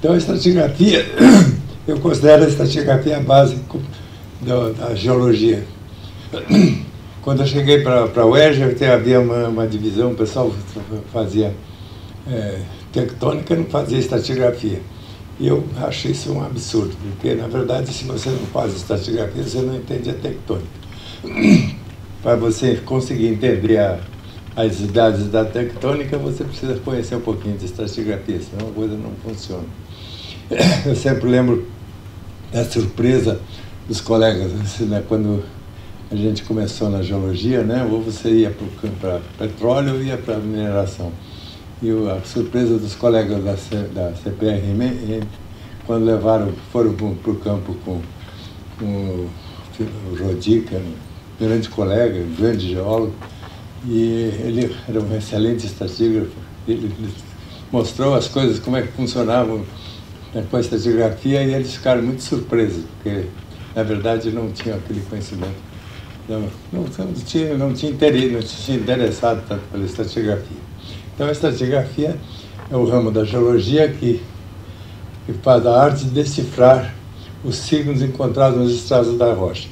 Então, a estratigrafia, eu considero a estratigrafia a base da geologia. Quando eu cheguei para a UERJ, havia uma divisão, o pessoal fazia tectônica, não fazia estratigrafia. E eu achei isso um absurdo, porque, na verdade, se você não faz estratigrafia, você não entende a tectônica. Para você conseguir entender as idades da tectônica, você precisa conhecer um pouquinho de estratigrafia, senão a coisa não funciona. Eu sempre lembro da surpresa dos colegas, né, quando a gente começou na geologia, né, ou você ia para petróleo ou ia para mineração. E a surpresa dos colegas da CPRM, quando foram para o campo com o Rodi, que era um grande colega, um grande geólogo, e ele era um excelente estratígrafo. Ele mostrou as coisas, como é que funcionavam com a estratigrafia, e eles ficaram muito surpresos, porque, na verdade, não tinham aquele conhecimento. Não tinha interessado tanto pela estratigrafia. Então, a estratigrafia é o ramo da geologia que faz a arte de decifrar os signos encontrados nos estratos da rocha.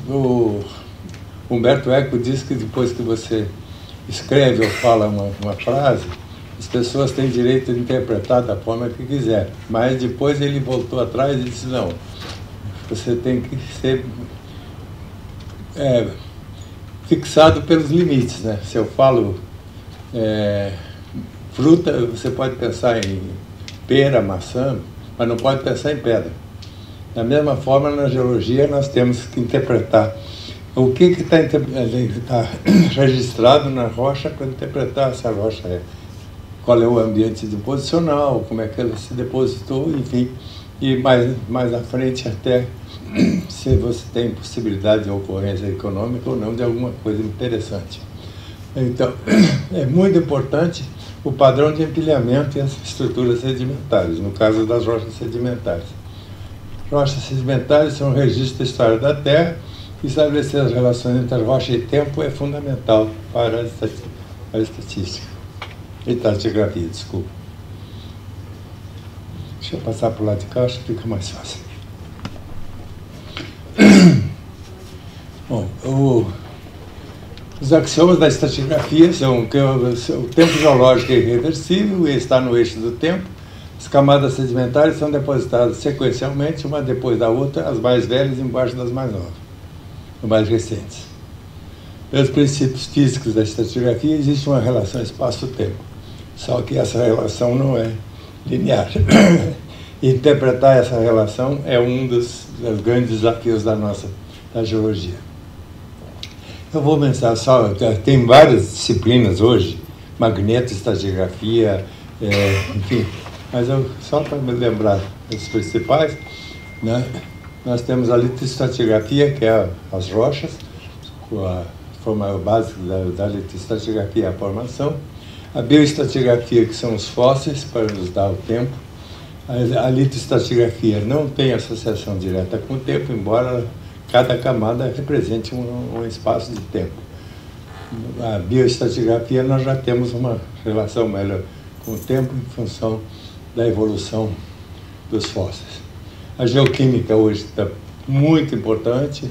O Humberto Eco diz que depois que você escreve ou fala uma frase, as pessoas têm direito de interpretar da forma que quiser. Mas depois ele voltou atrás e disse, não, você tem que ser fixado pelos limites, né? Se eu falo fruta, você pode pensar em pera, maçã, mas não pode pensar em pedra. Da mesma forma, na geologia, nós temos que interpretar o que está registrado na rocha para interpretar essa rocha qual é o ambiente deposicional, como é que ela se depositou, enfim, e mais à frente até se você tem possibilidade de ocorrência econômica ou não de alguma coisa interessante. Então, é muito importante o padrão de empilhamento e as estruturas sedimentares, no caso das rochas sedimentares. Rochas sedimentares são um registro da história da Terra, e estabelecer as relações entre rocha e tempo é fundamental para a estatística. Estratigrafia, desculpa. Deixa eu passar para o lado de cá, acho que fica mais fácil. Bom, os axiomas da estratigrafia são que o tempo geológico é irreversível e está no eixo do tempo. As camadas sedimentares são depositadas sequencialmente, uma depois da outra, as mais velhas embaixo das mais novas, mais recentes. Pelos princípios físicos da estratigrafia, existe uma relação espaço-tempo. Só que essa relação não é linear. Interpretar essa relação é um dos grandes desafios da geologia. Eu vou pensar só, tem várias disciplinas hoje, magnetoestratigrafia, enfim, mas só para me lembrar das principais, né? Nós temos a litoestratigrafia, que é as rochas, a forma básica da litoestratigrafia é a formação. A bioestratigrafia, que são os fósseis, para nos dar o tempo. A litoestratigrafia não tem associação direta com o tempo, embora cada camada represente um espaço de tempo. A bioestratigrafia, nós já temos uma relação melhor com o tempo em função da evolução dos fósseis. A geoquímica hoje está muito importante,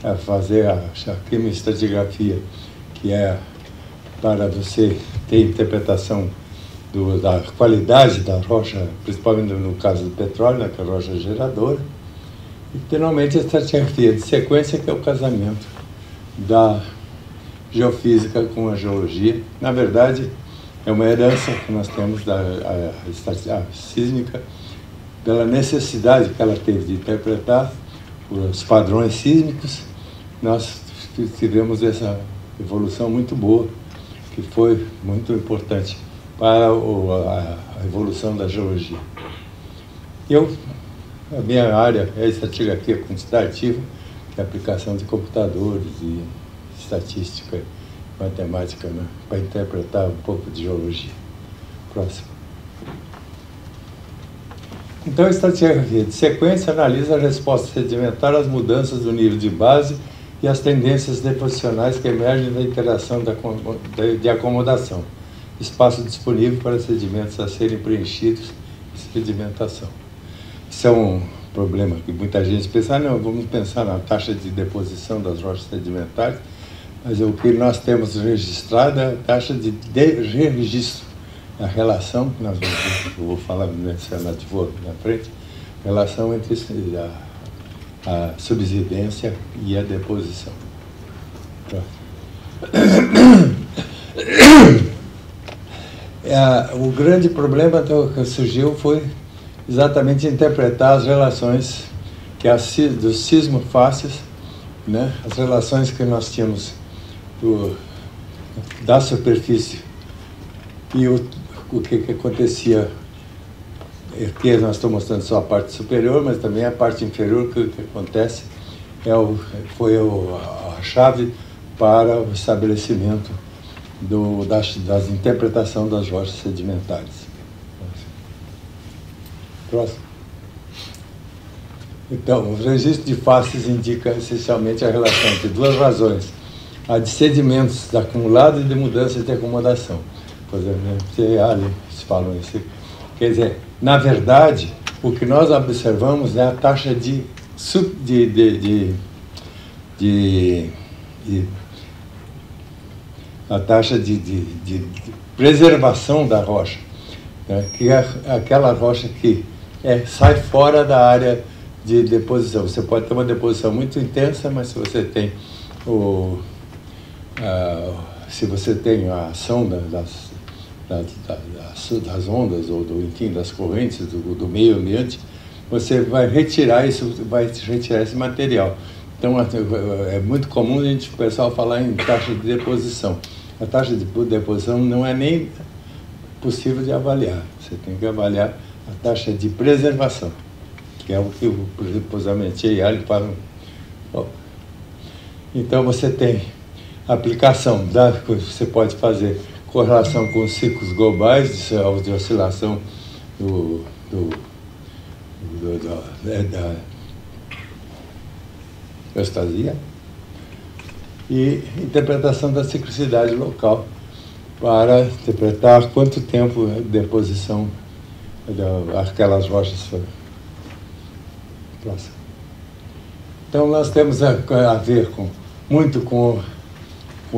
a fazer a quimioestratigrafia, que é para você ter interpretação da qualidade da rocha, principalmente no caso do petróleo, né, que é a rocha geradora. E, finalmente, a estratigrafia de sequência, que é o casamento da geofísica com a geologia. Na verdade, é uma herança que nós temos da sísmica, pela necessidade que ela teve de interpretar os padrões sísmicos. Nós tivemos essa evolução muito boa, que foi muito importante para a evolução da geologia. A minha área é a estratigrafia quantitativa, que é a aplicação de computadores e estatística, matemática, né, para interpretar um pouco de geologia. Próximo. Então, a estratigrafia de sequência analisa a resposta sedimentar às mudanças do nível de base e as tendências deposicionais que emergem da interação de acomodação. espaço disponível para sedimentos a serem preenchidos em sedimentação. Isso é um problema que muita gente pensa, não, vamos pensar na taxa de deposição das rochas sedimentares, mas o que nós temos registrado é a taxa de registro, a relação, que nós vou falar nessa na frente, a relação entre a subsidência e a deposição. O grande problema que surgiu foi exatamente interpretar as relações dos sismofácies, né? As relações que nós tínhamos da superfície e o que acontecia. Aqui nós estamos mostrando só a parte superior, mas também a parte inferior, que acontece foi a chave para o estabelecimento da interpretação das rochas sedimentares. Próximo. Então, o registro de faces indica essencialmente a relação entre duas razões: a de sedimentos acumulados e de mudança de acomodação. Por exemplo, ali se falam isso. Quer dizer, na verdade, o que nós observamos é a taxa de preservação da rocha, né? Que é aquela rocha que sai fora da área de deposição. Você pode ter uma deposição muito intensa, mas se você tem a ação das ondas ou enfim, das correntes do meio ambiente, você vai retirar esse material. Então é muito comum o pessoal falar em taxa de deposição. A taxa de deposição não é nem possível de avaliar. Você tem que avaliar a taxa de preservação, que é o que o Posamentier e Ali falam. Então você tem aplicação, que você pode fazer correlação com os ciclos globais de oscilação da estasia e interpretação da ciclicidade local para interpretar quanto tempo de deposição daquelas rochas foi. Próximo. Então nós temos a ver muito com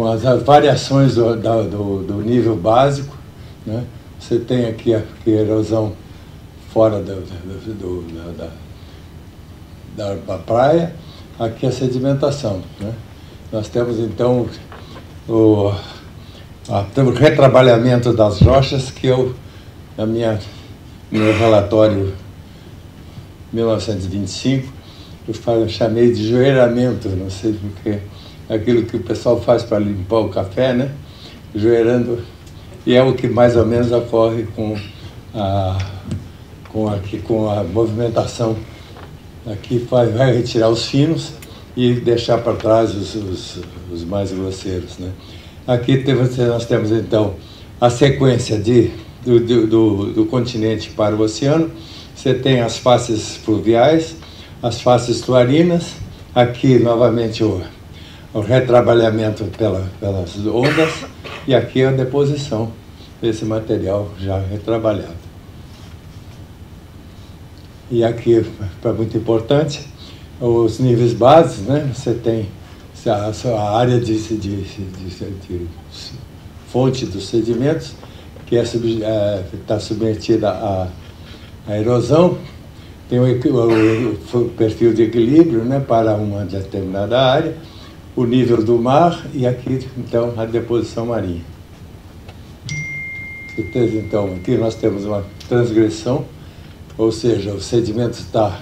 as variações do nível básico, né? Você tem aqui a erosão fora da praia, aqui a sedimentação, né? Nós temos então o retrabalhamento das rochas, que eu, no meu relatório 1925, eu chamei de joeiramento, não sei porquê, aquilo que o pessoal faz para limpar o café, né? Joeirando, e é o que mais ou menos ocorre com a movimentação. Aqui vai retirar os finos e deixar para trás os mais grosseiros, né? Aqui nós temos então a sequência do continente para o oceano. Você tem as faces fluviais, as faces tuarinas, aqui novamente o retrabalhamento pelas ondas, e aqui a deposição desse material já retrabalhado. E aqui, muito importante, os nívees bases, né? Você tem a área de fonte dos sedimentos, que está submetida à erosão, tem o perfil de equilíbrio, né, para uma determinada área, o nível do mar e aqui, então, a deposição marinha. Então, aqui nós temos uma transgressão, ou seja, o sedimento está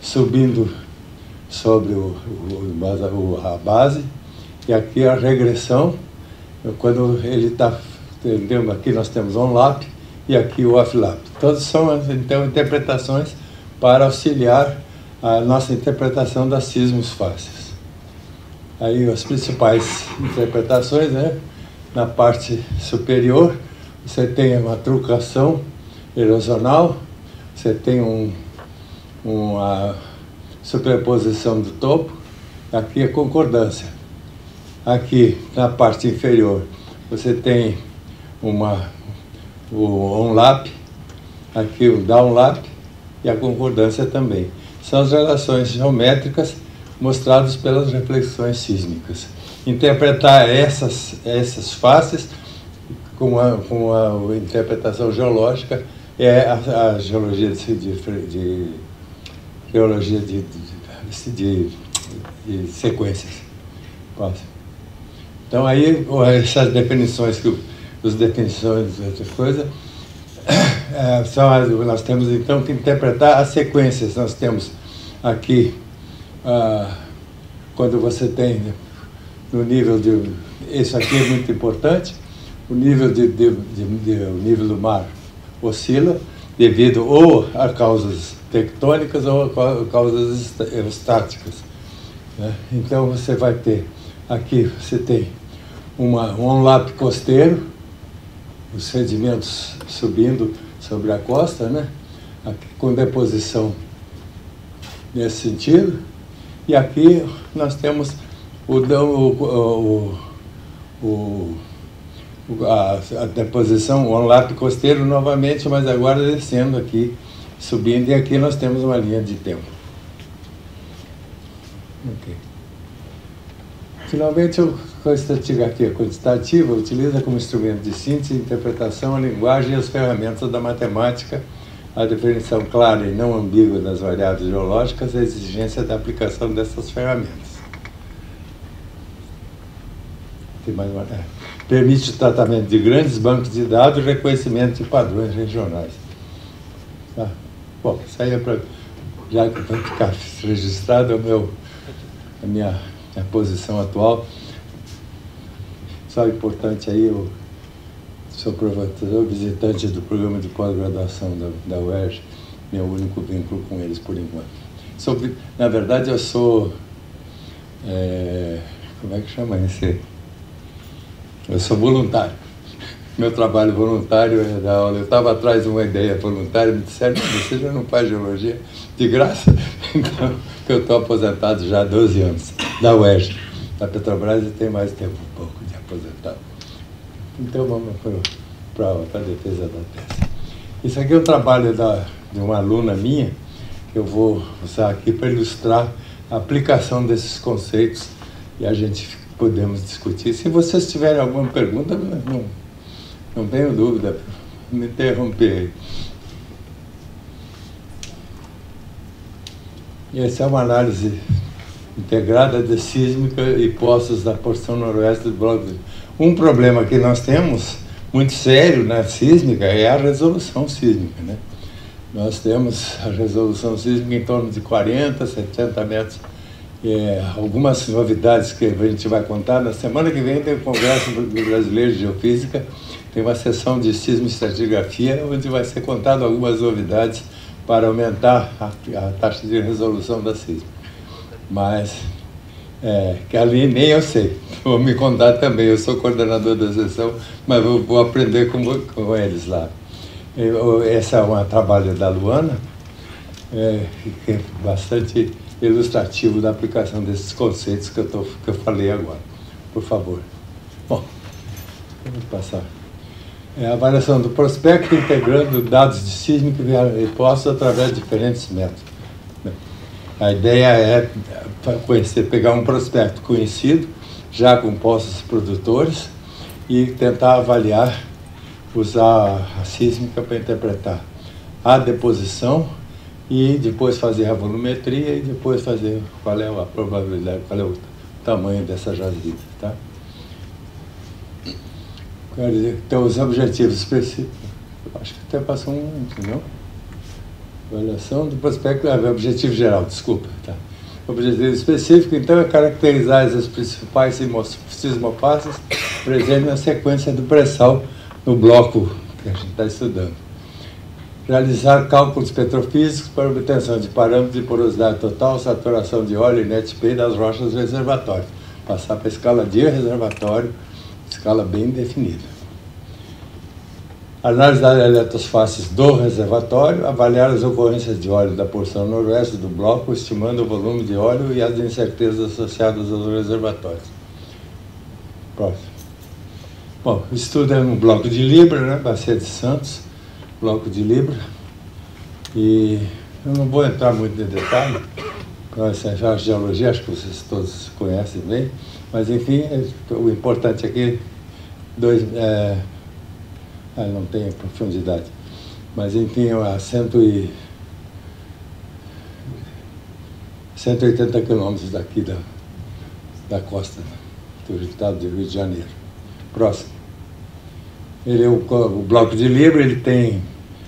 subindo sobre a base, e aqui a regressão, quando ele está, entendeu? Aqui nós temos on-lap e aqui o off-lap. Todas são, então, interpretações para auxiliar a nossa interpretação das sismos-fácies. Aí as principais interpretações, né? Na parte superior, você tem uma trucação erosional, você tem uma superposição do topo, aqui a concordância. Aqui, na parte inferior, você tem o on-lap, aqui o down-lap e a concordância também. São as relações geométricas mostradas pelas reflexões sísmicas. Interpretar essas faces com a interpretação geológica é a geologia de sequências. Então aí essas definições as definições dessa coisa nós temos então que interpretar as sequências. Nós temos aqui quando você tem no nível de, isso aqui é muito importante, o nível o nível do mar oscila devido ou a causas tectônicas ou a causas estáticas, né? Então você vai ter aqui, você tem um on-lap costeiro, os sedimentos subindo sobre a costa, né? Aqui, com deposição nesse sentido, e aqui nós temos a deposição on-lap costeiro novamente, mas agora descendo aqui, subindo, e aqui nós temos uma linha de tempo. Okay. Finalmente, a estratigrafia quantitativa utiliza como instrumento de síntese e interpretação a linguagem e as ferramentas da matemática, a definição clara e não ambígua das variáveis geológicas e a exigência da aplicação dessas ferramentas. Tem mais uma... Permite o tratamento de grandes bancos de dados e reconhecimento de padrões regionais. Tá? Bom, isso aí é para... Já que vai ficar registrado a minha posição atual. Só importante aí, eu sou professor visitante do programa de pós-graduação da UERJ, meu único vínculo com eles por enquanto. Na verdade, eu sou... como é que chama esse? Eu sou voluntário. Meu trabalho voluntário é dar aula. Eu estava atrás de uma ideia voluntária, me disseram que você já não faz geologia de graça. Então, eu estou aposentado já há 12 anos, da UERJ. Da Petrobras e tem mais tempo um pouco de aposentado. Então, vamos para a defesa da tese. Isso aqui é um trabalho de uma aluna minha, que eu vou usar aqui para ilustrar a aplicação desses conceitos e a gente podemos discutir. Se vocês tiverem alguma pergunta, não tenho dúvida, me interromper. E essa é uma análise integrada de sísmica e poços da porção noroeste do bloco. Um problema que nós temos muito sério na sísmica é a resolução sísmica, né? Nós temos a resolução sísmica em torno de 40, 70 metros. Algumas novidades que a gente vai contar. Na semana que vem tem o Congresso Brasileiro de Geofísica, tem uma sessão de sismo e estratigrafia, onde vai ser contado algumas novidades para aumentar a taxa de resolução da sísmica. Mas, que ali nem eu sei, vou me contar também, eu sou coordenador da sessão, mas vou aprender com eles lá. Esse é um trabalho da Luana, que é bastante ilustrativo da aplicação desses conceitos que eu falei agora. Por favor. Bom, vamos passar. A avaliação do prospecto integrando dados de sísmica e poços através de diferentes métodos. A ideia é pegar um prospecto conhecido, já com poços produtores, e tentar avaliar, usar a sísmica para interpretar a deposição e depois fazer a volumetria e depois fazer qual é a probabilidade, qual é o tamanho dessa jazida, tá? Então, os objetivos específicos, acho que até passou não? Avaliação do prospecto, objetivo geral, desculpa, tá? O objetivo específico, então, é caracterizar as principais sismofaces presentes na sequência do pré-sal no bloco que a gente está estudando. Realizar cálculos petrofísicos para obtenção de parâmetros de porosidade total, saturação de óleo e NetP das rochas do reservatório. Passar para a escala de reservatório, escala bem definida. Análise das eletrofaces do reservatório, avaliar as ocorrências de óleo da porção noroeste do bloco, estimando o volume de óleo e as incertezas associadas aos reservatórios. Próximo. Bom, o estudo é no bloco de Libra, né? Bacia de Santos, bloco de Libra. E eu não vou entrar muito em detalhe, com essa geologia, acho que vocês todos conhecem bem, mas enfim, o importante aqui, não tem profundidade, mas enfim, a 180 quilômetros daqui da costa do estado do Rio de Janeiro. Próximo. Ele é o bloco de Libra, ele tem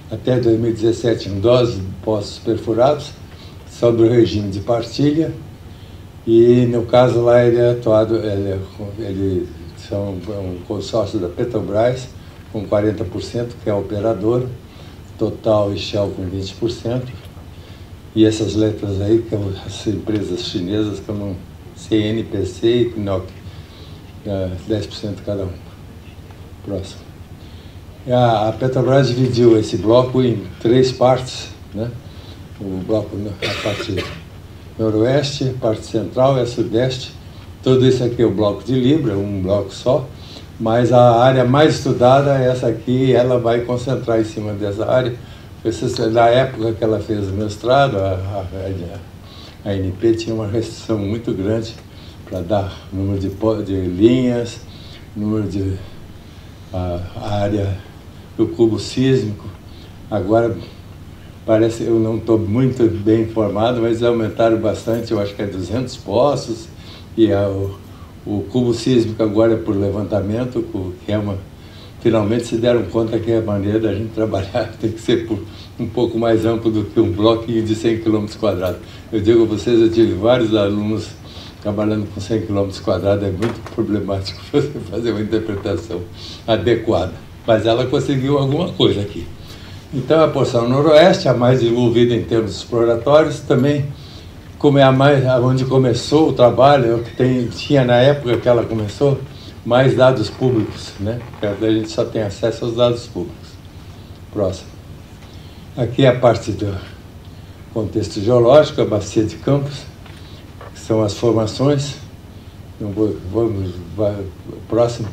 até 2017 12 poços perfurados sobre o regime de partilha, e no caso lá ele é atuado, ele são um consórcio da Petrobras com 40%, que é a operadora, Total e Shell com 20%, e essas letras aí, que são as empresas chinesas, que eu não sei, CNPC e CNOOC, 10% cada um. Próximo. A Petrobras dividiu esse bloco em 3 partes, né? O bloco, a parte noroeste, a parte central e a sudeste. Tudo isso aqui é o bloco de Libra, um bloco só, mas a área mais estudada é essa aqui, ela vai concentrar em cima dessa área. Na época que ela fez o mestrado, a ANP tinha uma restrição muito grande para dar número de linhas, número de a área do cubo sísmico. Agora, parece, eu não estou muito bem informado, mas aumentaram bastante, eu acho que é 200 poços, e o cubo sísmico agora é por levantamento, que é finalmente se deram conta que a maneira da gente trabalhar tem que ser um pouco mais amplo do que um bloquinho de 100 km². Eu digo a vocês, eu tive vários alunos trabalhando com 100 km², é muito problemático você fazer uma interpretação adequada. Mas ela conseguiu alguma coisa aqui. Então a porção noroeste, a mais desenvolvida em termos exploratórios, também, como é onde começou o trabalho, que tinha na época que ela começou, mais dados públicos, né? Porque a gente só tem acesso aos dados públicos. Próximo. Aqui é a parte do contexto geológico, a bacia de Campos, que são as formações. Próximo.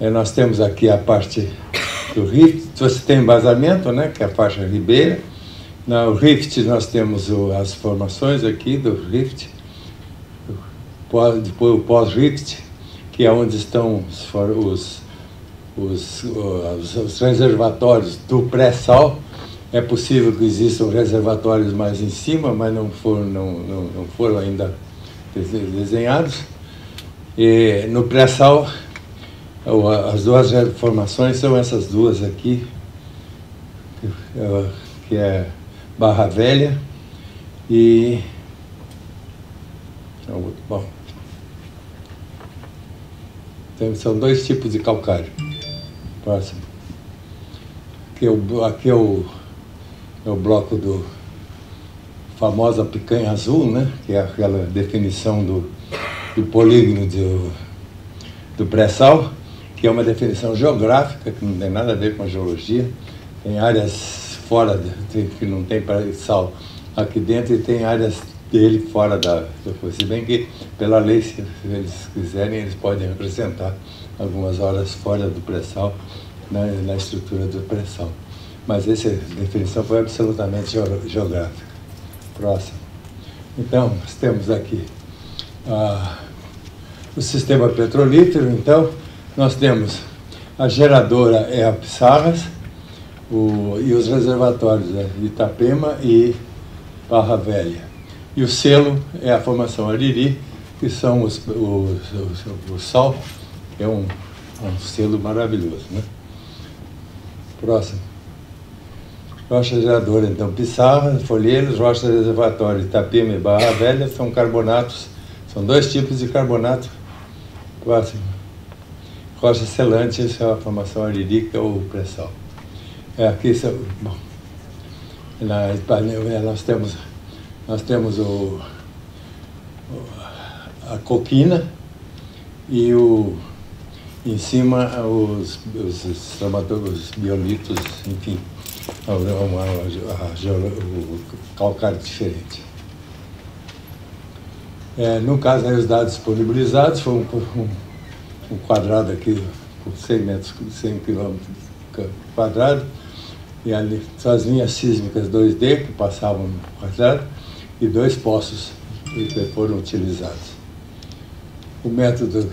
Nós temos aqui a parte do rift, você tem embasamento, né, que é a faixa ribeira. No rift nós temos as formações aqui do rift, depois o pós-rift, que é onde estão os reservatórios do pré-sal. É possível que existam reservatórios mais em cima, mas não foram ainda desenhados. E no pré-sal, as duas formações são essas duas aqui, que é Barra Velha e... Bom, então, são 2 tipos de calcário. Próximo. Aqui é o bloco do famosa picanha azul, né? Que é aquela definição do polígono do pré-sal, que é uma definição geográfica, que não tem nada a ver com a geologia. Tem áreas fora, que não tem sal aqui dentro, e tem áreas dele fora da coisa. Se bem que, pela lei, se eles quiserem, eles podem acrescentar algumas horas fora do pré-sal, na estrutura do pré-sal. Mas essa definição foi absolutamente geográfica. Próximo. Então, nós temos aqui o sistema petrolífero. Então, nós temos a geradora é a Pissarras, e os reservatórios Itapema e Barra Velha. E o selo é a formação Ariri, que são o sal, que é um selo maravilhoso, né? Próximo. Rocha geradora, então, Pissarras, Folheiros, rocha reservatório Itapema e Barra Velha são carbonatos, são 2 tipos de carbonato. Próximo. Rocha selante, essa é a formação Ariri, que é o pré-sal. Aqui, bom, nós temos a coquina e em cima os biolitos, enfim, o calcário diferente. No caso, aí, os dados disponibilizados, foi um quadrado aqui por 100 metros, 100 quilômetros quadrados, e ali as linhas sísmicas 2D que passavam no quadrado, e 2 poços que foram utilizados. O método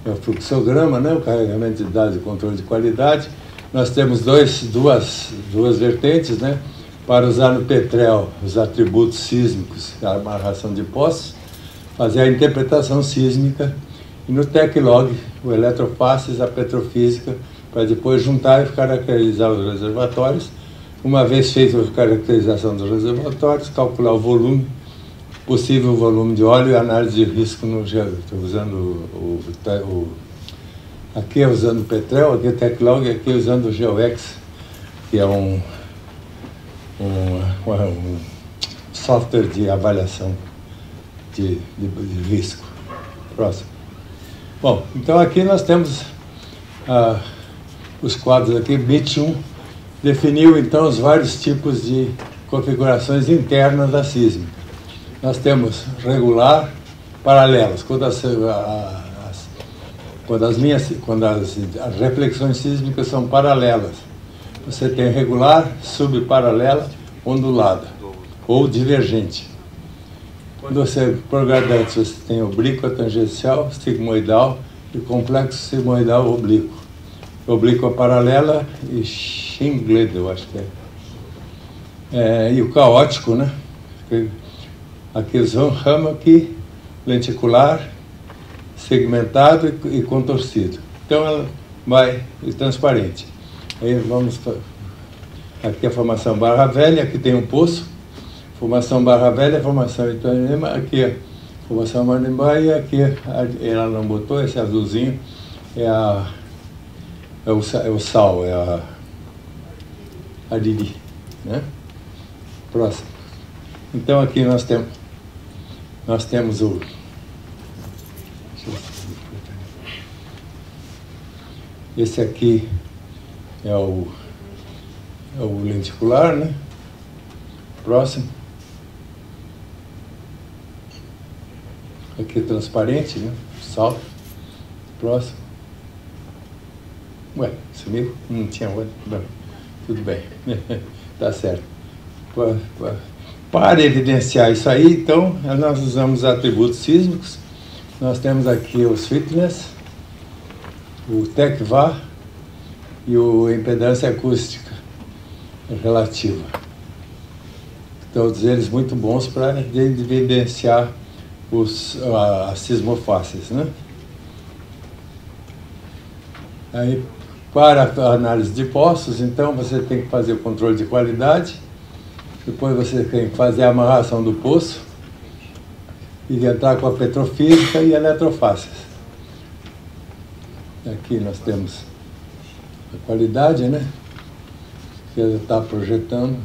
é o fluxograma, né, o carregamento de dados e controle de qualidade. Nós temos duas vertentes, né, para usar no Petrel os atributos sísmicos, a amarração de poços, fazer a interpretação sísmica, e no Teclog, o eletrofaces, a petrofísica, para depois juntar e caracterizar os reservatórios. Uma vez feita a caracterização dos reservatórios, calcular o volume, possível volume de óleo e análise de risco no gel. Estou usando aqui é usando o Petrel, aqui é o Teclog, aqui é usando o GeoX, que é um software de avaliação de risco. Próximo. Bom, então aqui nós temos os quadros aqui. Bit 1 definiu então os vários tipos de configurações internas da sísmica. Nós temos regular, paralelas, quando as reflexões sísmicas são paralelas. Você tem regular, subparalela, ondulada ou divergente. Quando você for gradante, você tem oblíqua, tangencial, sigmoidal e complexo sigmoidal oblíquo. Oblíqua paralela e shingled, eu acho que é. E o caótico, né? Aqui os ramo aqui, lenticular, segmentado e contorcido. Então ela vai transparente. Aí vamos... Aqui a formação Barra Velha, aqui tem um poço. Formação Barra Velha, formação Itanema, aqui a formação Marimbá, e aqui ela não botou, esse azulzinho é o sal, é a Didi, né? Próximo. Então aqui nós temos o... Esse aqui é o lenticular, né? Próximo. Aqui é transparente, né? Sal. Próximo. Ué, sumiu? Não tinha outro? Não. Tudo bem. Tá certo. Para evidenciar isso aí, então, nós usamos atributos sísmicos. Nós temos aqui o Sweetness, o TECVA e o impedância acústica relativa. Todos eles muito bons para evidenciar as sismofaces, né? Aí, para a análise de poços, então, você tem que fazer o controle de qualidade, depois você tem que fazer a amarração do poço, e entrar com a petrofísica e a eletrofaces. Aqui nós temos a qualidade, né? Que ela está projetando.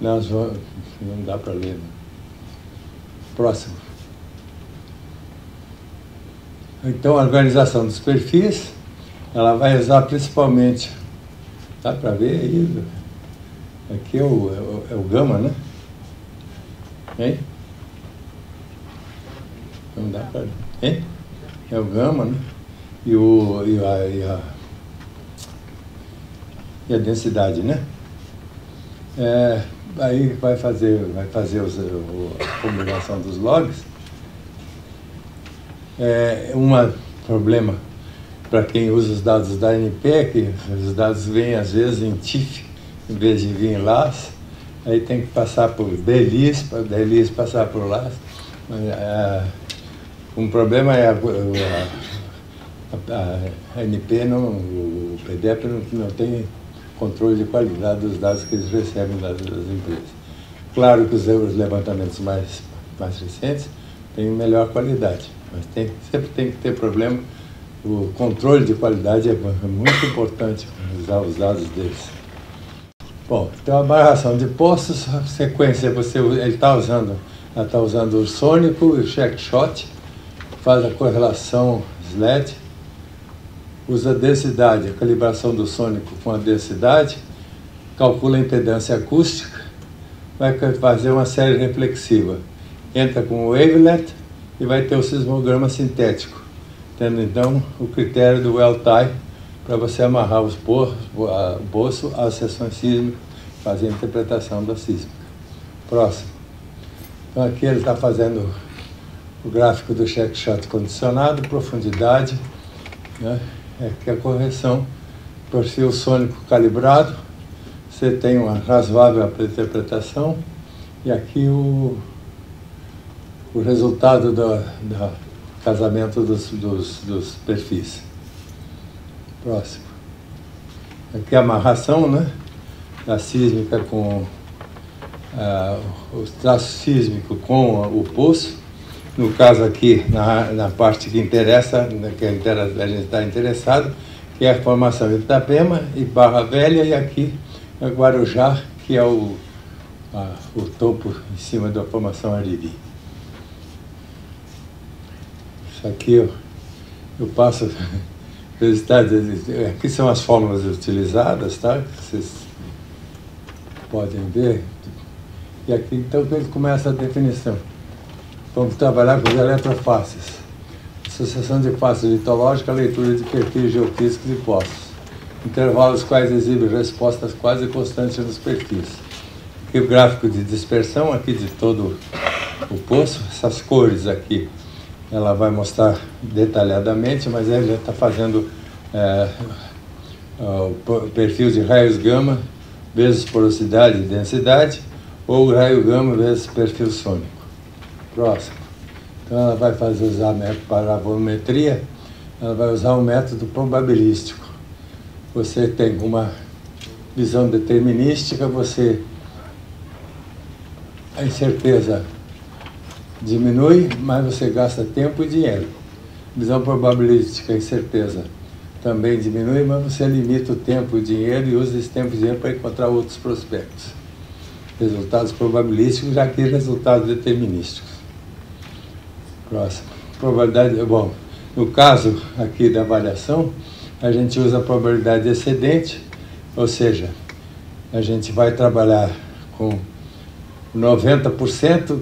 Não dá para ler. Né? Próximo. Então, a organização dos perfis, ela vai usar principalmente, dá para ver aí, aqui é o gama, né? Hein? Não dá para ver. Hein? É o gama, né? E a densidade, né? Aí vai fazer a combinação dos logs. Um problema para quem usa os dados da ANP é que os dados vêm às vezes em TIFF em vez de vir em LAS. Aí tem que passar por DLIS, para DLIS passar por LAS. Um problema é a ANP, o PDEP não tem controle de qualidade dos dados que eles recebem das empresas. Claro que os levantamentos mais recentes têm melhor qualidade, mas sempre tem que ter problema. O controle de qualidade é muito importante usar os dados deles. Bom, então a amarração de poços, a sequência, ele está usando o sônico e o checkshot, faz a correlação SLED, usa a densidade, a calibração do sônico com a densidade, calcula a impedância acústica, vai fazer uma série reflexiva. Entra com o wavelet e vai ter o sismograma sintético. tendo então o critério do well tie para você amarrar o poço às seções sísmicas, fazer a interpretação da sísmica. Próximo. Então aqui ele está fazendo o gráfico do check shot condicionado, profundidade, né? Aqui a correção, perfil sônico calibrado, você tem uma razoável interpretação, e aqui o resultado do casamento dos perfis. Próximo. Aqui a amarração, né, da sísmica com o traço sísmico com o poço. No caso aqui, na parte que interessa, que a gente está interessado, que é a formação de Itapema e Barra Velha, e aqui é Guarujá, que é o topo em cima da formação Ariri. Isso aqui eu passo aqui são as fórmulas utilizadas, tá? Vocês podem ver. E aqui então ele começa a definição. Vamos trabalhar com os eletrofaces. Associação de faces litológica, leitura de perfis geofísicos e poços. Intervalos quais exibem respostas quase constantes nos perfis. Aqui o gráfico de dispersão aqui de todo o poço. Essas cores aqui, ela vai mostrar detalhadamente, mas ele já está fazendo o perfil de raios gama vezes porosidade e densidade, ou raio gama vezes perfil sônico. Próximo. Então ela vai usar método para a volumetria, ela vai usar um método probabilístico. Você tem uma visão determinística, a incerteza diminui, mas você gasta tempo e dinheiro. Visão probabilística, a incerteza também diminui, mas você limita o tempo e o dinheiro e usa esse tempo e dinheiro para encontrar outros prospectos. Resultados probabilísticos, já que resultados determinísticos. Próximo. Probabilidade, bom, no caso aqui da avaliação, a gente usa a probabilidade excedente, ou seja, a gente vai trabalhar com 90%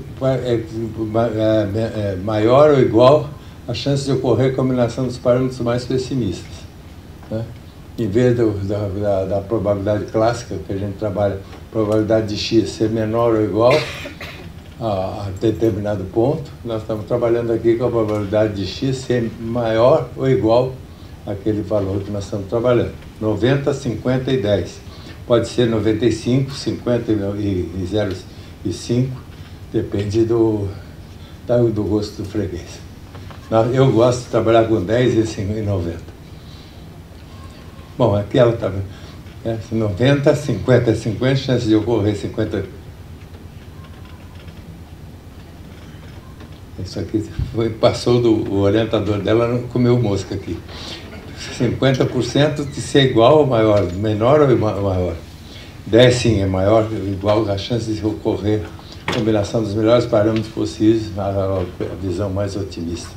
maior ou igual a chance de ocorrer combinação dos parâmetros mais pessimistas, né? Em vez da probabilidade clássica, que a gente trabalha, probabilidade de x ser menor ou igual a determinado ponto, nós estamos trabalhando aqui com a probabilidade de x ser maior ou igual àquele valor que nós estamos trabalhando. 90, 50 e 10. Pode ser 95, 50 e 0,5, depende do gosto do freguês. Eu gosto de trabalhar com 10 e 90. Bom, aqui ela está 90, 50, 50, chance de ocorrer 50. Isso aqui passou o orientador dela, comeu mosca aqui. 50% de ser igual ou maior, menor ou maior. 10 sim é maior ou igual a chance de ocorrer combinação dos melhores parâmetros possíveis, a visão mais otimista.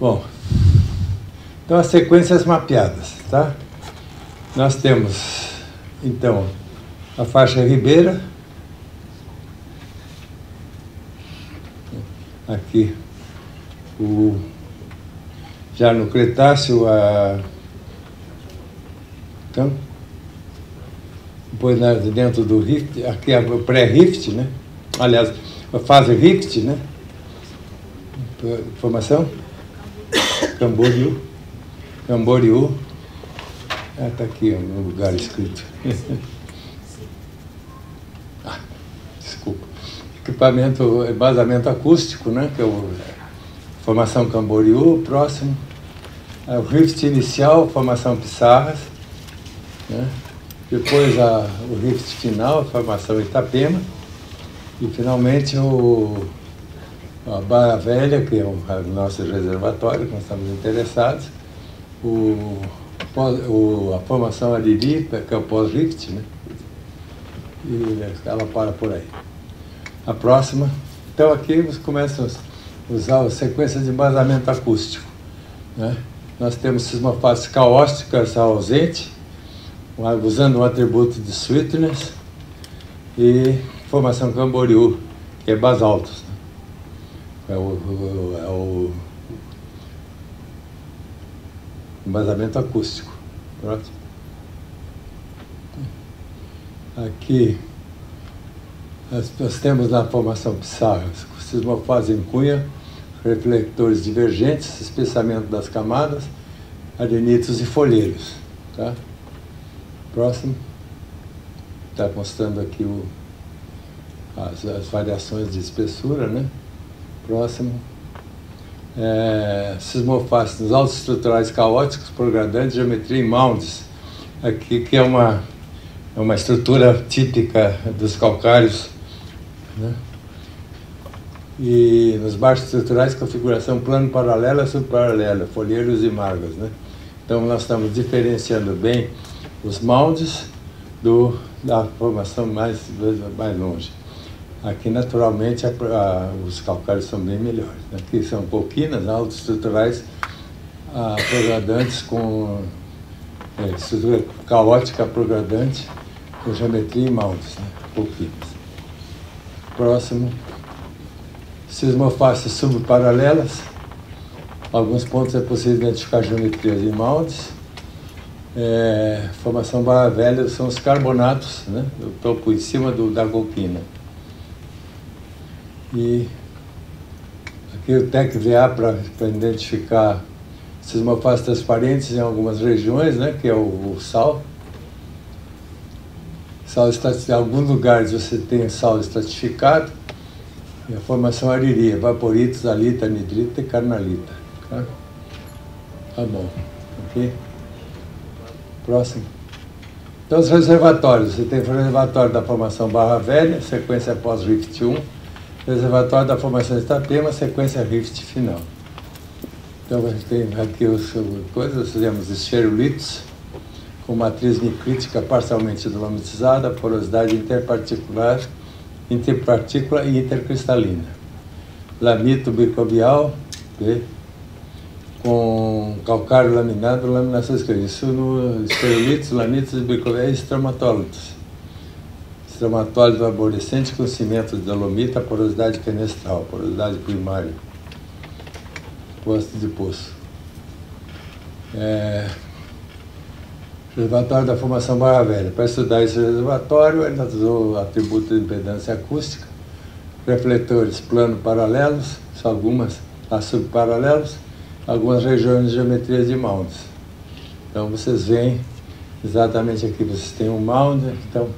Bom, então as sequências mapeadas, tá? Nós temos, então, a faixa ribeira, aqui, já no Cretáceo, então, depois dentro do Rift, aqui é o pré-Rift, né? Aliás, a fase Rift, né? Informação? Camboriú. Está aqui no lugar escrito. Desculpa. Equipamento, embasamento acústico, né? Que é formação Camboriú, próximo. O Rift inicial, formação Pissarras, né? Depois o Rift final, formação Itapema. E finalmente a Barra Velha, que é o nosso reservatório, que nós estamos interessados, a formação Ariri, que é o pós-Rift, né? E ela para por aí. A próxima. Então aqui você começa a usar a sequência de embasamento acústico, né? Nós temos sismofases caósticas ausente, usando um atributo de sweetness, e formação Camboriú, que é basaltos. é o embasamento acústico. Pronto. Aqui nós temos na formação psá, sismofase em cunha, refletores divergentes, espessamento das camadas, adenitos e folheiros. Tá? Próximo. Está mostrando aqui as variações de espessura, né? Próximo. Sismofase nos altos estruturais caóticos, progradantes, geometria em mounds. Aqui que é uma estrutura típica dos calcários, né? E nos baixos estruturais, configuração plano paralela, subparalela, folheiros e margas, né? Então nós estamos diferenciando bem os mounds da formação mais longe. Aqui, naturalmente, os calcários são bem melhores. Aqui são coquinas, altos estruturais, progradantes com estrutura caótica progradante, com geometria e mounds, né? Coquinas. Próximo. Sismofaces subparalelas. Alguns pontos é possível identificar geometrias em mounds. Formação barra velha são os carbonatos, né? Do topo em cima da coquina. E aqui o TEC-VA para identificar sismofaces transparentes em algumas regiões, né? Que é o sal. Em alguns lugares você tem sal estratificado. E a formação ariria, vaporitos, alita, anidrita e carnalita. Tá bom. Ok? Próximo. Então, os reservatórios. Você tem o reservatório da formação Barra Velha, sequência após Rift 1. Reservatório da formação Itapema, sequência Rift final. Então, a gente tem aqui as coisas. Nós fizemos esferulitos com matriz niclítica parcialmente dolomitizada, porosidade interpartícula e intercristalina. Lamito bicobial, com calcário laminado, laminação escura. Isso no esferulitos, lamitos e bicobiais e estromatólitos. Estromatólito arborescente com cimento de dolomita, porosidade fenestral, porosidade primária. Posto de poço. Reservatório da formação Barra Velha. Para estudar esse reservatório, ele usou o atributo de impedância acústica, refletores plano paralelos, só algumas subparalelos, algumas regiões de geometria de mounds. Então vocês veem exatamente aqui, vocês têm um mound, então,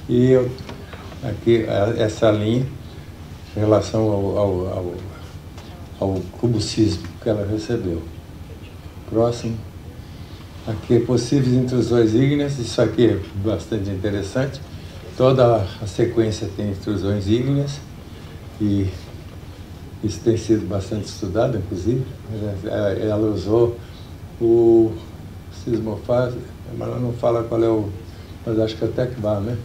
e aqui essa linha em relação ao cubo sísmico que ela recebeu. Próximo. Aqui, possíveis intrusões ígneas, isso aqui é bastante interessante. Toda a sequência tem intrusões ígneas e isso tem sido bastante estudado, inclusive. Ela usou o sismofase, mas ela não fala qual é mas acho que é TEC-VA, né?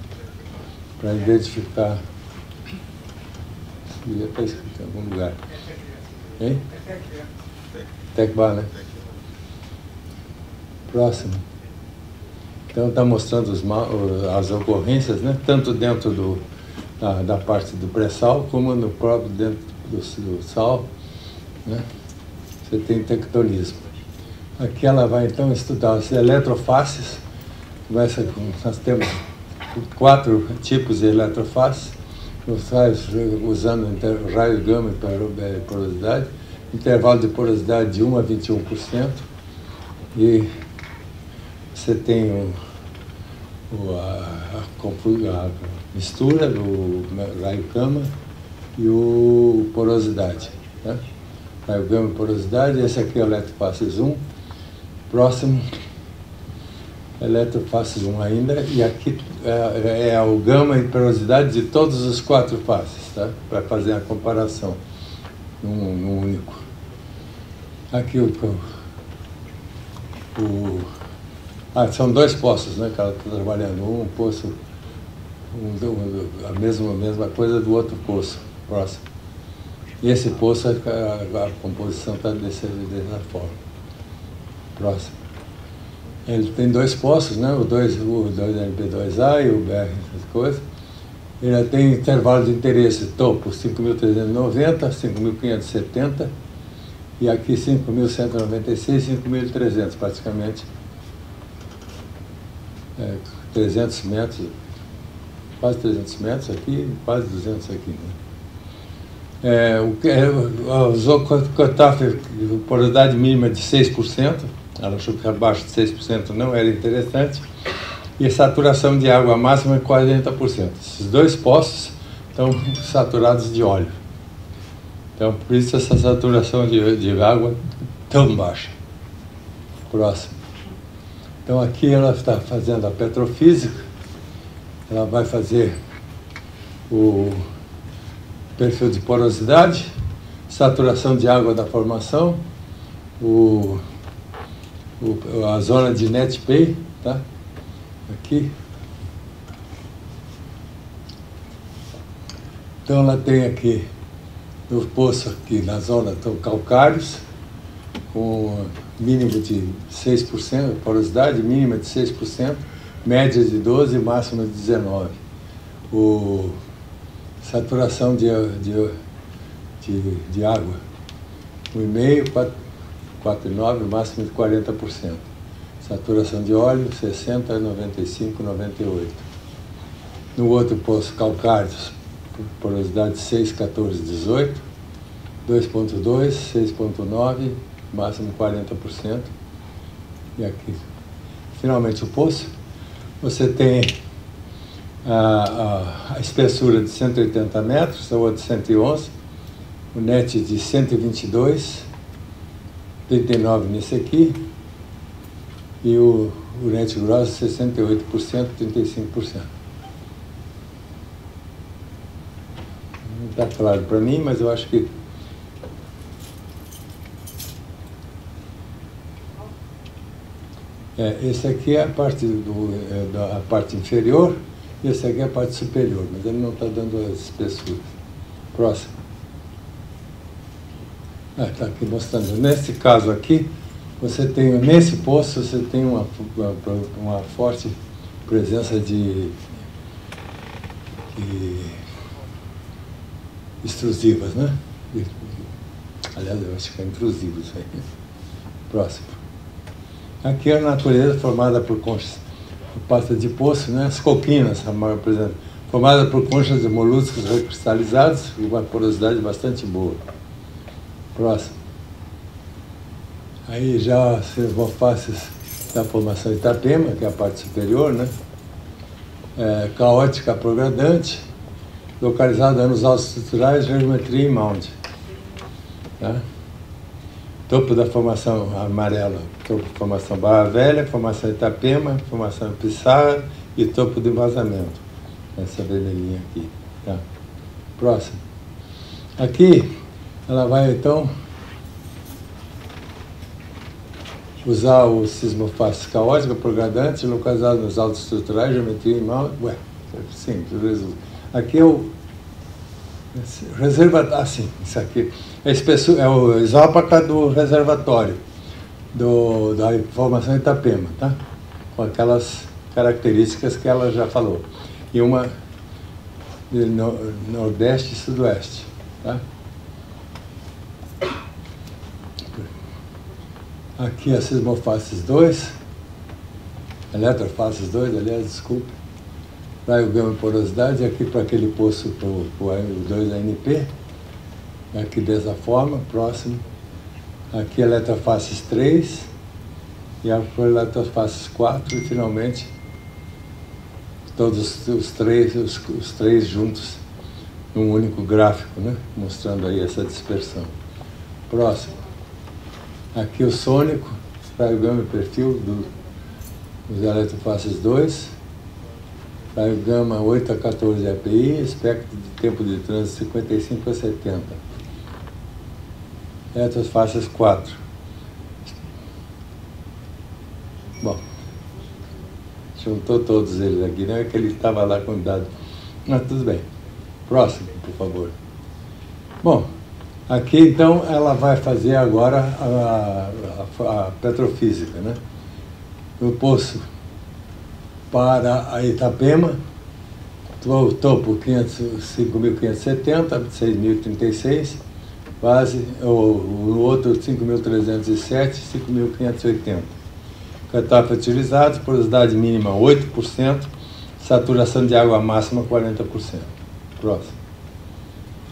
Para identificar. Devia estar escrito em algum lugar. Hein? TEC-VA, né? Próximo. Então está mostrando as ocorrências, né? Tanto dentro da parte do pré-sal como no próprio dentro do sal, né? Você tem tectonismo. Aqui ela vai então estudar as eletrofaces. Nós temos 4 tipos de eletrofaces, os raios usando raio gama e porosidade, intervalo de porosidade de 1 a 21%, e você tem a mistura do raio gama e o porosidade. Né? Raio gama e porosidade, esse aqui é o eletrofaces 1. Próximo, eletrofaces 1 ainda, e aqui é o gama e porosidade de todos os 4 faces, tá? Para fazer a comparação num único. Aqui são 2 poços, né, que ela está trabalhando. Um poço, a mesma coisa do outro poço, próximo. E esse poço, a composição está dessa forma. Próximo. Ele tem 2 poços, né, o 2NP2A e o BR, essas coisas. Ele tem intervalo de interesse, topo 5.390, 5.570, e aqui 5.196, 5.300, praticamente 300 metros, quase 300 metros aqui, quase 200 aqui, né? Usou cutoff, porosidade mínima de 6%, ela achou que abaixo de 6% não era interessante, e saturação de água máxima é 40%. Esses dois poços estão saturados de óleo. Então, por isso essa saturação de água tão baixa. Próximo. Então, aqui ela está fazendo a petrofísica, ela vai fazer o perfil de porosidade, saturação de água da formação, a zona de net pay, tá? Aqui. Então ela tem aqui no poço, aqui na zona, estão calcários, com mínimo de 6%, porosidade mínima de 6%, média de 12% e máxima de 19%. Saturação de água, 1,5%, 4,9%, máximo de 40%. Saturação de óleo, 60%, 95%, 98%. No outro poço, calcários, porosidade 6, 14, 18, 2,2, 6,9, máximo 40%. E aqui, finalmente, o poço. Você tem a espessura de 180 metros, a outra de 111, o net de 122, 39 nesse aqui, e o net grosso 68%, 35%. Não está claro para mim, mas eu acho que esse aqui é a parte, a parte inferior, e esse aqui é a parte superior, mas ele não está dando as espessuras. Próximo. Está aqui mostrando. Nesse caso aqui, você tem, nesse poço, você tem uma forte presença de extrusivas, né? Aliás, eu acho que é intrusivo isso aí. Próximo. Aqui é a natureza formada por conchas, pasta de poço, né? As coquinas, a maior presença, formada por conchas de moluscos recristalizados e uma porosidade bastante boa. Próximo. Aí já as sismofaces da formação Itapema, que é a parte superior, né? Caótica progradante, localizada nos altos estruturais, geometria e mound. Tá? Topo da formação amarela, topo da formação Barra Velha, formação Itapema, formação Pissarra e topo de vazamento. Essa vermelhinha aqui. Tá? Próximo. Aqui, ela vai então usar o sismoface caótica progradante, localizado nos altos estruturais, geometria e mound. Simples. Aqui é o reservatório, assim, isso aqui é o isópaca do reservatório da formação Itapema, tá? Com aquelas características que ela já falou. E uma de nordeste e sudoeste, tá? Aqui a sismofaces 2, eletrofaces 2, aliás, desculpe. Raio gama porosidade, aqui para aquele poço, para o 2ANP, aqui dessa forma, próximo. Aqui eletrofaces 3, e a eletrofaces 4, e finalmente todos os três juntos num único gráfico, né? Mostrando aí essa dispersão. Próximo. Aqui o sônico, raio gama e perfil dos eletrofaces 2. Raio gama 8 a 14 API, espectro de tempo de trânsito 55 a 70. Eletrofaces 4. Bom, juntou todos eles aqui, não é que ele estava lá com dado. Mas tudo bem. Próximo, por favor. Bom, aqui então ela vai fazer agora a petrofísica, né? No poço para a Itapema, o topo 5.570, 6.036, base, o outro 5.307, 5.580. Cutoff utilizado, porosidade mínima 8%, saturação de água máxima 40%. Próximo.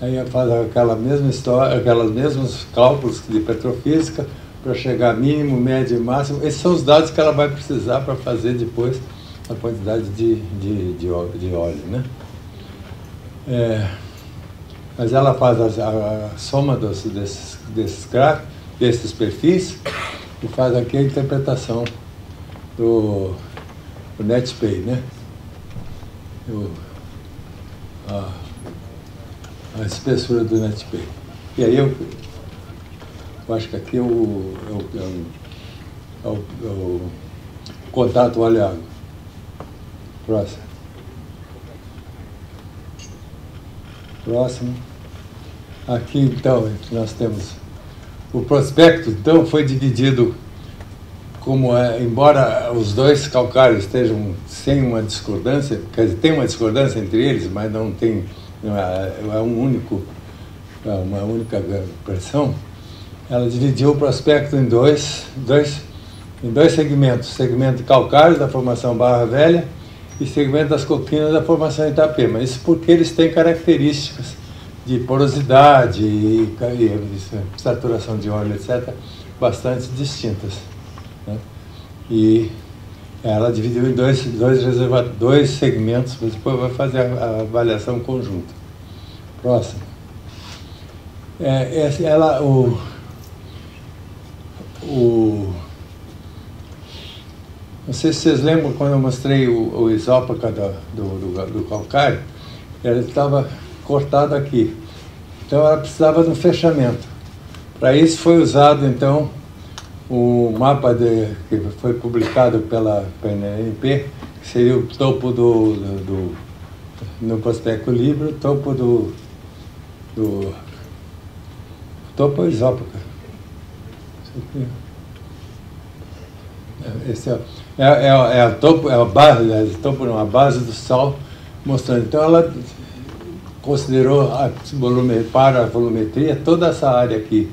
Aí faz aquela mesma história, aquelas mesmos cálculos de petrofísica para chegar mínimo, médio e máximo. Esses são os dados que ela vai precisar para fazer depois a quantidade de óleo, né? Mas ela faz a soma desses gráficos, desses perfis, e faz aqui a interpretação do NetPay, né? A espessura do NetPay. E aí eu acho que aqui é o contato óleo-água. Próximo. Aqui, então, nós temos o prospecto. Então, foi dividido como embora os dois calcários estejam sem uma discordância, quer dizer, tem uma discordância entre eles, mas não tem, uma única pressão. Ela dividiu o prospecto em dois segmentos: segmento calcário da formação Barra Velha e segmento das coquinas da formação Itapema. Isso porque eles têm características de porosidade e saturação de óleo, etc., bastante distintas, né? E ela dividiu em dois segmentos, mas depois vai fazer a avaliação conjunta. Próximo. Não sei se vocês lembram quando eu mostrei o isópaca do calcário, ela estava cortada aqui. Então ela precisava de um fechamento. Para isso foi usado, então, o mapa que foi publicado pela PNMP, que seria o topo no prospecto livre, o topo topo isópaca. Esse é a base do Sol mostrando. Então ela considerou para a volumetria toda essa área aqui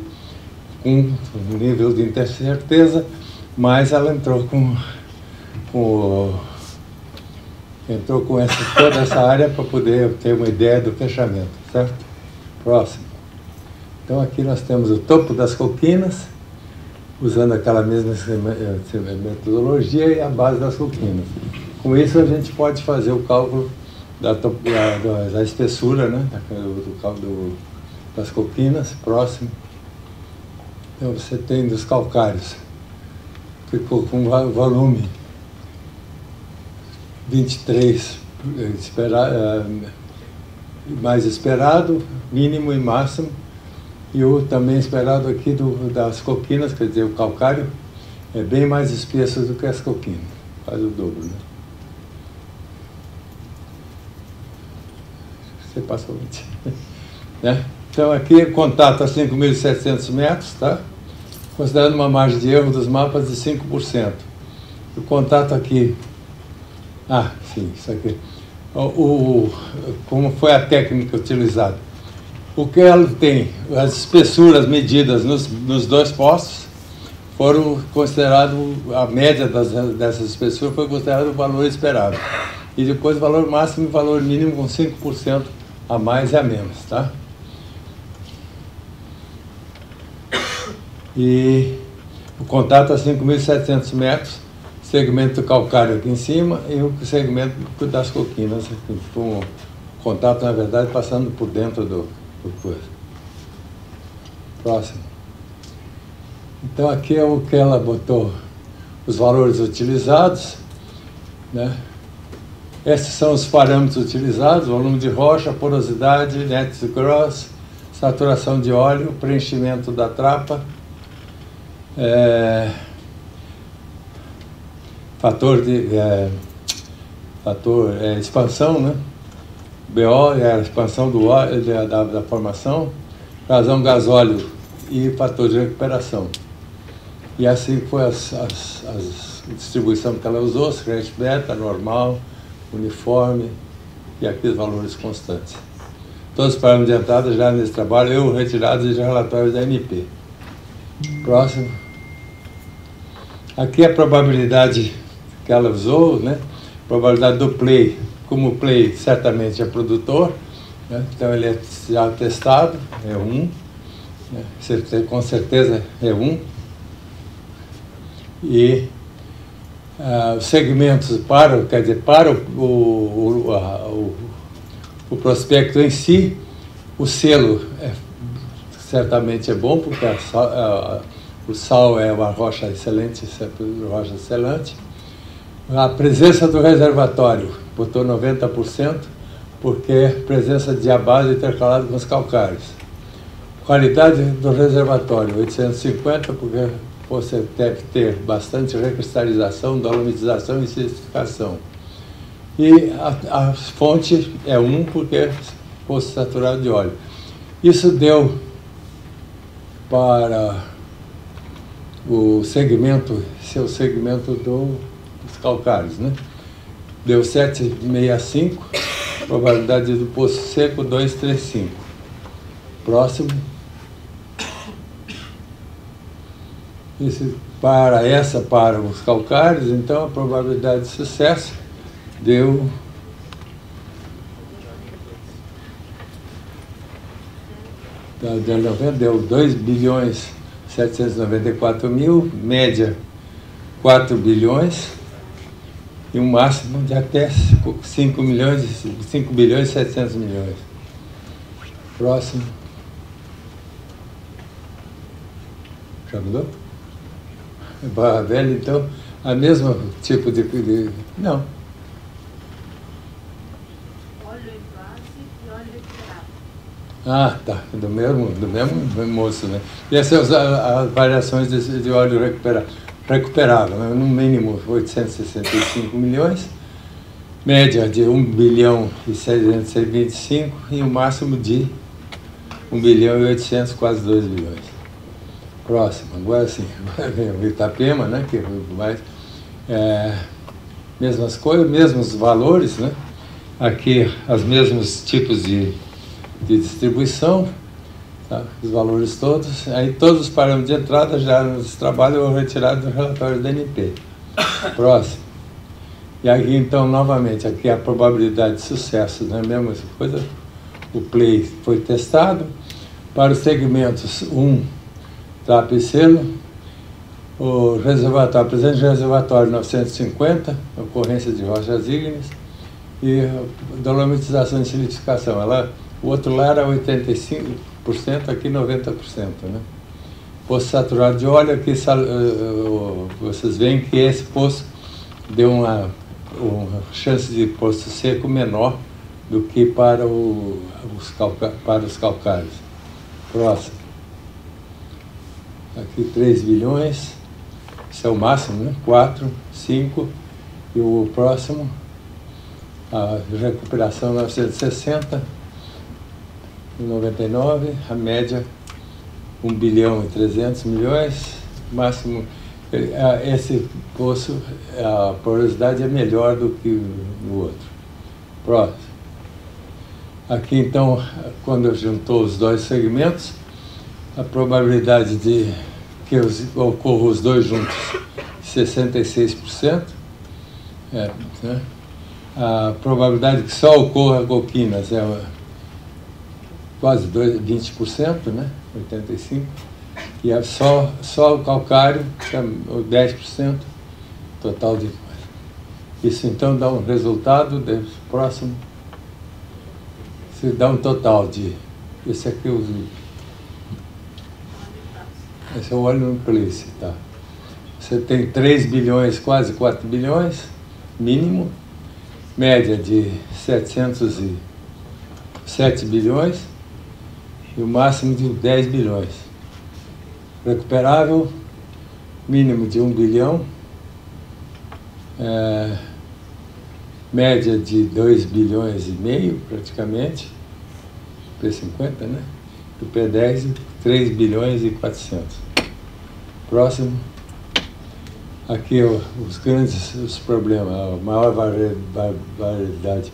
com um nível de incerteza, mas ela entrou com toda essa área para poder ter uma ideia do fechamento, certo? Próximo. Então aqui nós temos o topo das coquinas, usando aquela mesma metodologia, e a base das coquinas. Com isso a gente pode fazer o cálculo da espessura, né? Das coquinas. Próximo. Então você tem dos calcários, ficou com volume 23 mais esperado, mínimo e máximo, e o também esperado aqui das coquinas, quer dizer, o calcário é bem mais espesso do que as coquinas, quase o dobro, né? Você passou né? Então aqui contato a 5.700 metros, tá? Considerando uma margem de erro dos mapas de 5%. O contato aqui, sim, isso aqui. Como foi a técnica utilizada? O que ela tem, as espessuras medidas nos dois postos foram considerados, a média dessas espessuras foi considerado o valor esperado. E depois o valor máximo e o valor mínimo com 5% a mais e a menos, tá? E o contato a 5.700 metros, segmento calcário aqui em cima e o segmento das coquinas, com o contato, na verdade, passando por dentro do coisa. Próximo. Então aqui é o que ela botou, os valores utilizados, né? Esses são os parâmetros utilizados: volume de rocha, porosidade, net gross, saturação de óleo, preenchimento da trapa, expansão, né? BO é a expansão do óleo, da formação, razão gasóleo e fator de recuperação. E assim foi a distribuição que ela usou: scratch beta, normal, uniforme, e aqui os valores constantes. Todos os parâmetros de entrada já nesse trabalho, eu retirados de relatórios da ANP. Próximo. Aqui a probabilidade que ela usou, né? Probabilidade do play. Como o play certamente é produtor, né? Então ele é já testado, é 1. Né? Com certeza é 1. E os segmentos para o prospecto em si, o selo certamente é bom, porque o sal é uma rocha excelente, A presença do reservatório, botou 90%, porque presença de diabase intercalado com os calcários. Qualidade do reservatório, 850, porque você deve ter bastante recristalização, dolomitização e silicificação. E a fonte é 1, porque é poço saturado de óleo. Isso deu para o segmento, seu segmento dos calcários, né? Deu 765, probabilidade do poço seco 235. Próximo. Para os calcários, então a probabilidade de sucesso deu 2.794.000, média 4 bilhões e um máximo de até 5 bilhões e 700 milhões. Próximo. Já mudou? Barra Velha, então, a mesma tipo de... Não. Óleo em base e óleo recuperado. Ah, tá. Do mesmo moço, né? E essas são as variações de óleo recuperável, né? No mínimo 865 milhões, média de 1 bilhão e 725 e o máximo de 1 bilhão e 800, quase 2 bilhões. Próximo, agora sim, o Itapema, né, que mais, mesmas coisas, mesmos valores, né, aqui os mesmos tipos de distribuição, tá, os valores todos, aí todos os parâmetros de entrada já nos trabalhos retirados do relatório da ANP. Próximo. E aqui então, novamente, aqui a probabilidade de sucesso, né, mesma coisa, o play foi testado, para os segmentos 1, TRAP e selo, o reservatório, presente de reservatório 950, ocorrência de rochas ígneas, e dolomitização e silicificação. O outro lá era 85%, aqui 90%. Né? Poço saturado de óleo, aqui vocês veem que esse poço deu uma chance de poço seco menor do que para os calcários. Próximo. Aqui 3 bilhões, isso é o máximo, né? 4, 5, e o próximo, a recuperação 960, 99, a média 1 bilhão e 300 milhões, máximo, esse poço, a porosidade é melhor do que no outro. Próximo. Aqui então, quando juntou os dois segmentos, a probabilidade de que ocorram os dois juntos, 66%. Né? A probabilidade que só ocorra coquinas é quase 20%, né? 85%. E é só o calcário, que é 10%, total de... Isso então dá um resultado, próximo, se dá um total de... Esse aqui esse é o óleo no place, tá? Você tem 3 bilhões, quase 4 bilhões, mínimo, média de 707 bilhões e o máximo de 10 bilhões. Recuperável, mínimo de 1 bilhão, média de 2 bilhões e meio, praticamente, P50, né? Do P10, 3 bilhões e 400. Próximo. Aqui os problemas, a maior variedade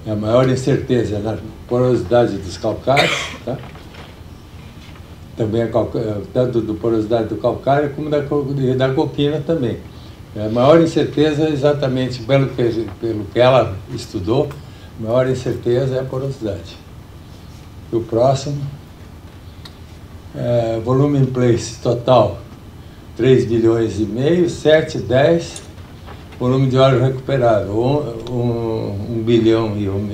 A maior incerteza é na porosidade dos calcários, tá? Também tanto da porosidade do calcário como da coquina também. A maior incerteza, exatamente pelo que ela estudou, a maior incerteza é a porosidade. E o próximo, volume in place total, 3 bilhões e meio, 7, 10, volume de óleo recuperado, 1 bilhão e 1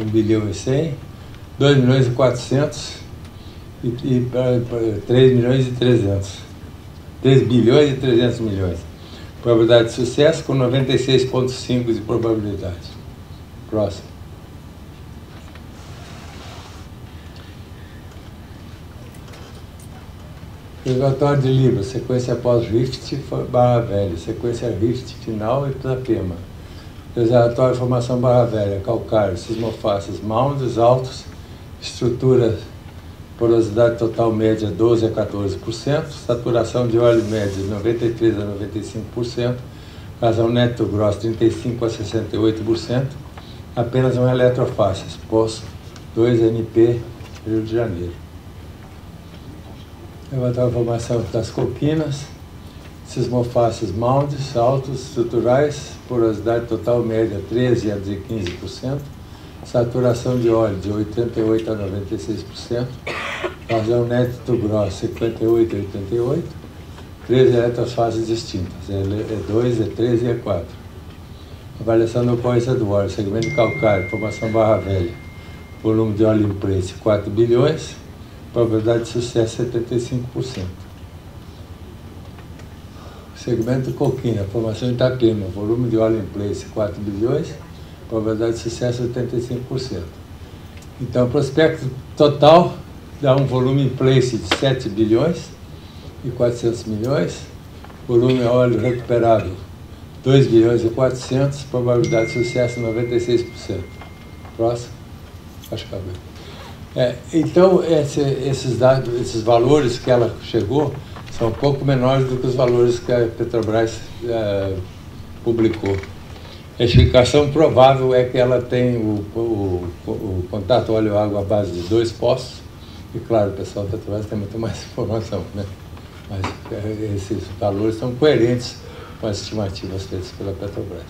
bilhão e 100, 2 milhões e 400 e 3 milhões e 300. 3 bilhões e 300 milhões. Probabilidade de sucesso com 96,5% de probabilidade. Próximo. Relatório de Libra, sequência pós-Rift barra velha, sequência Rift final e Itapema. Relatório de formação barra velha, calcário, sismofácias, mounds altos, estrutura, porosidade total média 12 a 14%, saturação de óleo média 93 a 95%, razão neto grosso 35 a 68%, apenas um eletrofácias, poço 2NP, Rio de Janeiro. Levantar a formação das coquinas, sismofácias mounds altos, estruturais, porosidade total média 13 a 15%, saturação de óleo de 88 a 96%, razão neto grosso 58 a 88%, 13 eletrofases distintas, E2, E3 e E4. Avaliação da ocorrência do óleo, segmento de calcário, formação barra velha, volume de óleo in place 4 bilhões, probabilidade de sucesso 75%. Segmento de coquina, formação em Itapema, volume de óleo in place 4 bilhões, probabilidade de sucesso 85%. Então, o prospecto total dá um volume in place de 7 bilhões e 400 milhões, volume óleo recuperado 2 bilhões e 400, probabilidade de sucesso 96%. Próximo. Acho que acabou. Então, esses dados, esses valores que ela chegou são um pouco menores do que os valores que a Petrobras publicou. A explicação provável é que ela tem o contato óleo-água à base de 2 poços, e claro, o pessoal da Petrobras tem muito mais informação, né? Mas esses valores são coerentes com as estimativas feitas pela Petrobras.